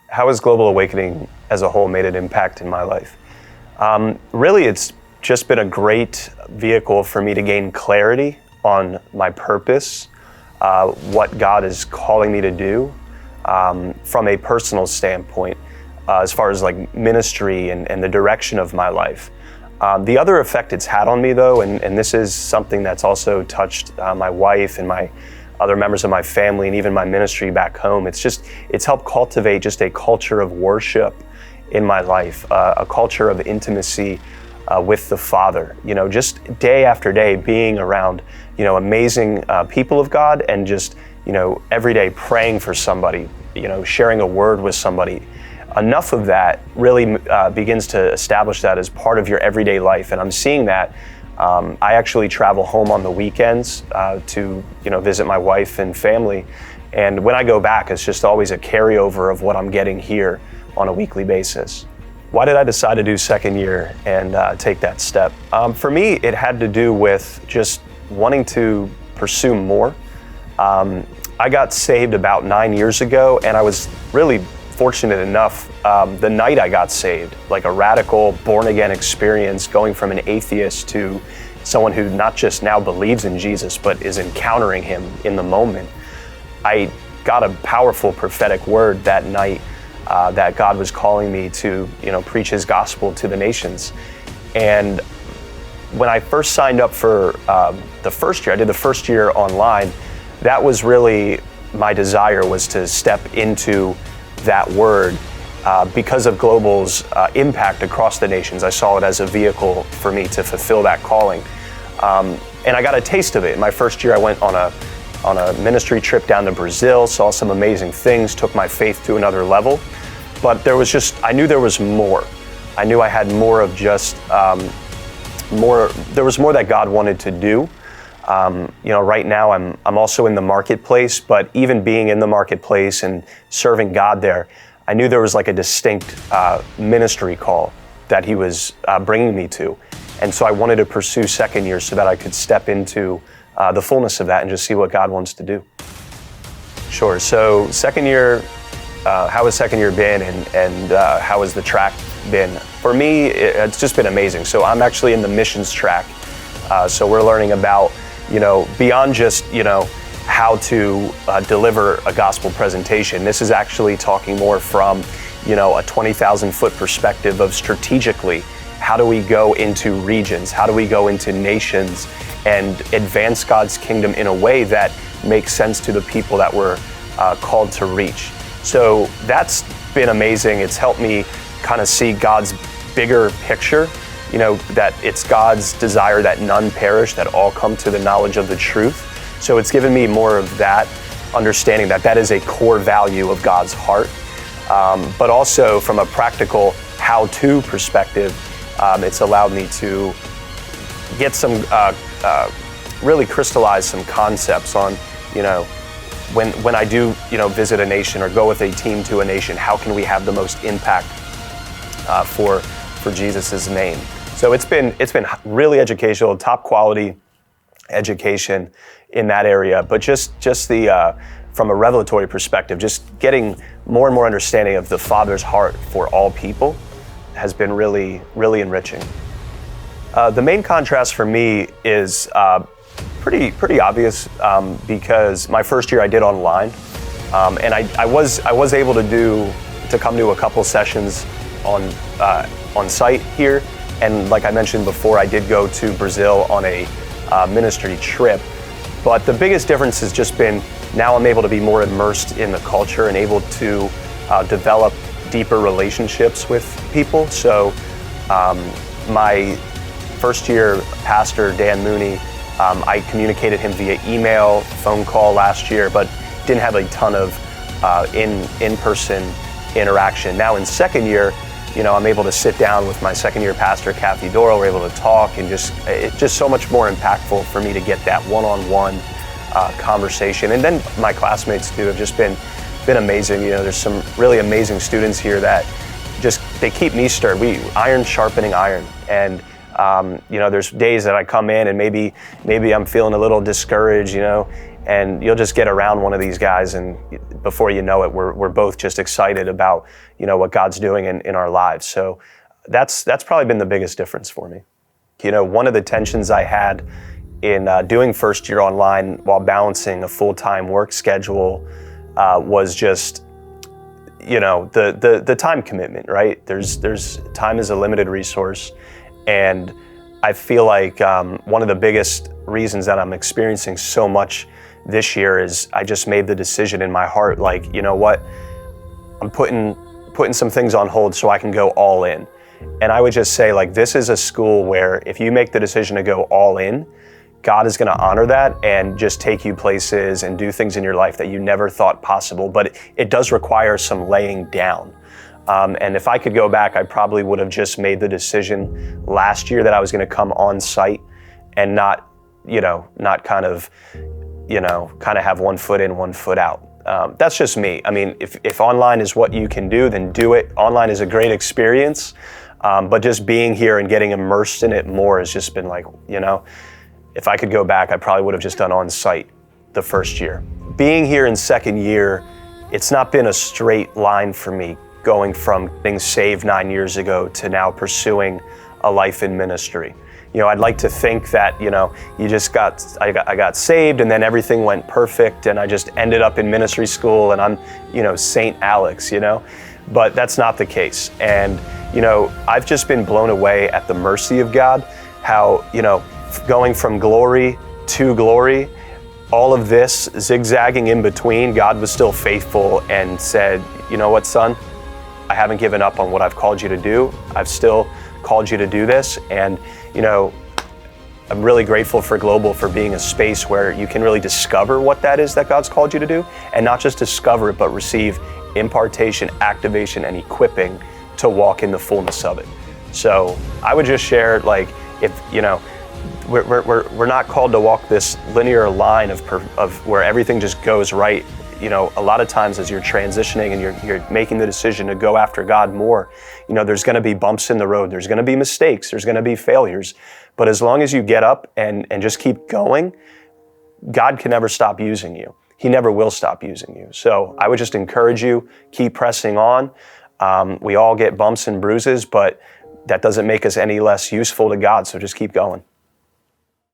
how has Global Awakening as a whole made an impact in my life? Really, it's just been a great vehicle for me to gain clarity on my purpose, what God is calling me to do from a personal standpoint, as far as like ministry and the direction of my life. The other effect it's had on me though, and this is something that's also touched my wife and my other members of my family and even my ministry back home, it's helped cultivate just a culture of worship in my life, a culture of intimacy with the Father. Just day after day being around, amazing people of God, and just, every day praying for somebody, sharing a word with somebody. Enough of that really begins to establish that as part of your everyday life. And I'm seeing that. I actually travel home on the weekends to visit my wife and family. And when I go back, it's just always a carryover of what I'm getting here on a weekly basis. Why did I decide to do second year and take that step? For me, it had to do with just wanting to pursue more. I got saved about 9 years ago, and I was really fortunate enough, the night I got saved, like a radical born-again experience, going from an atheist to someone who not just now believes in Jesus, but is encountering him in the moment. I got a powerful prophetic word that night that God was calling me to, preach his gospel to the nations. And when I first signed up for the first year, I did the first year online, that was really my desire, was to step into that word because of Global's impact across the nations. I saw it as a vehicle for me to fulfill that calling. And I got a taste of it. In my first year, I went on a ministry trip down to Brazil, saw some amazing things, took my faith to another level. But I knew there was more. I knew I had more of just more. There was more that God wanted to do. Right now I'm also in the marketplace, but even being in the marketplace and serving God there, I knew there was like a distinct ministry call that he was bringing me to. And so I wanted to pursue second year so that I could step into the fullness of that and just see what God wants to do. Sure, so second year, how has second year been, and how has the track been? For me, it's just been amazing. So I'm actually in the missions track. So we're learning about, beyond just, how to deliver a gospel presentation. This is actually talking more from, a 20,000 foot perspective of strategically, how do we go into regions? How do we go into nations and advance God's kingdom in a way that makes sense to the people that we're called to reach? So that's been amazing. It's helped me kind of see God's bigger picture, that it's God's desire that none perish, that all come to the knowledge of the truth. So it's given me more of that understanding that is a core value of God's heart. But also from a practical how-to perspective, it's allowed me to get some, really crystallize some concepts on, when I do, visit a nation or go with a team to a nation, how can we have the most impact for Jesus' name? So it's been really educational, top quality education in that area. But just the from a revelatory perspective, just getting more and more understanding of the Father's heart for all people has been really, really enriching. The main contrast for me is pretty obvious because my first year I did online, and I was able to come to a couple sessions on site here, and like I mentioned before, I did go to Brazil on a ministry trip. But the biggest difference has just been now I'm able to be more immersed in the culture and able to develop deeper relationships with people. So my first year pastor, Dan Mooney, I communicated him via email, phone call last year, but didn't have a ton of in-person interaction. Now in second year, I'm able to sit down with my second year pastor, Kathy Doral. We're able to talk, and it's just so much more impactful for me to get that one-on-one conversation. And then my classmates too have just been amazing. There's some really amazing students here that they keep me stirred. Iron sharpening iron. And there's days that I come in and maybe I'm feeling a little discouraged, and you'll just get around one of these guys, and before you know it, we're both just excited about, what God's doing in our lives. So that's probably been the biggest difference for me. One of the tensions I had in doing first year online while balancing a full-time work schedule was just, the time commitment, right? There's time is a limited resource, and I feel like one of the biggest reasons that I'm experiencing so much this year is I just made the decision in my heart, like, you know what, I'm putting some things on hold so I can go all in. And I would just say, like, this is a school where if you make the decision to go all in, God is going to honor that and just take you places and do things in your life that you never thought possible. But it does require some laying down. And if I could go back, I probably would have just made the decision last year that I was going to come on site and not kind of have one foot in, one foot out. That's just me. I mean, if online is what you can do, then do it. Online is a great experience. But just being here and getting immersed in it more has just been like, if I could go back, I probably would have just done on site the first year. Being here in second year, it's not been a straight line for me, going from being saved 9 years ago to now pursuing a life in ministry. I'd like to think that, I got saved and then everything went perfect and I just ended up in ministry school and I'm, Saint Alex, but that's not the case. And, I've just been blown away at the mercy of God, how, going from glory to glory, all of this zigzagging in between, God was still faithful and said, you know what, son, I haven't given up on what I've called you to do. I've still called you to do this. And, I'm really grateful for Global for being a space where you can really discover what that is that God's called you to do, and not just discover it, but receive impartation, activation, and equipping to walk in the fullness of it. So I would just share, like, if, we're not called to walk this linear line of where everything just goes right. A lot of times as you're transitioning and you're making the decision to go after God more, there's going to be bumps in the road. There's going to be mistakes. There's going to be failures. But as long as you get up and just keep going, God can never stop using you. He never will stop using you. So I would just encourage you, keep pressing on. We all get bumps and bruises, but that doesn't make us any less useful to God. So just keep going.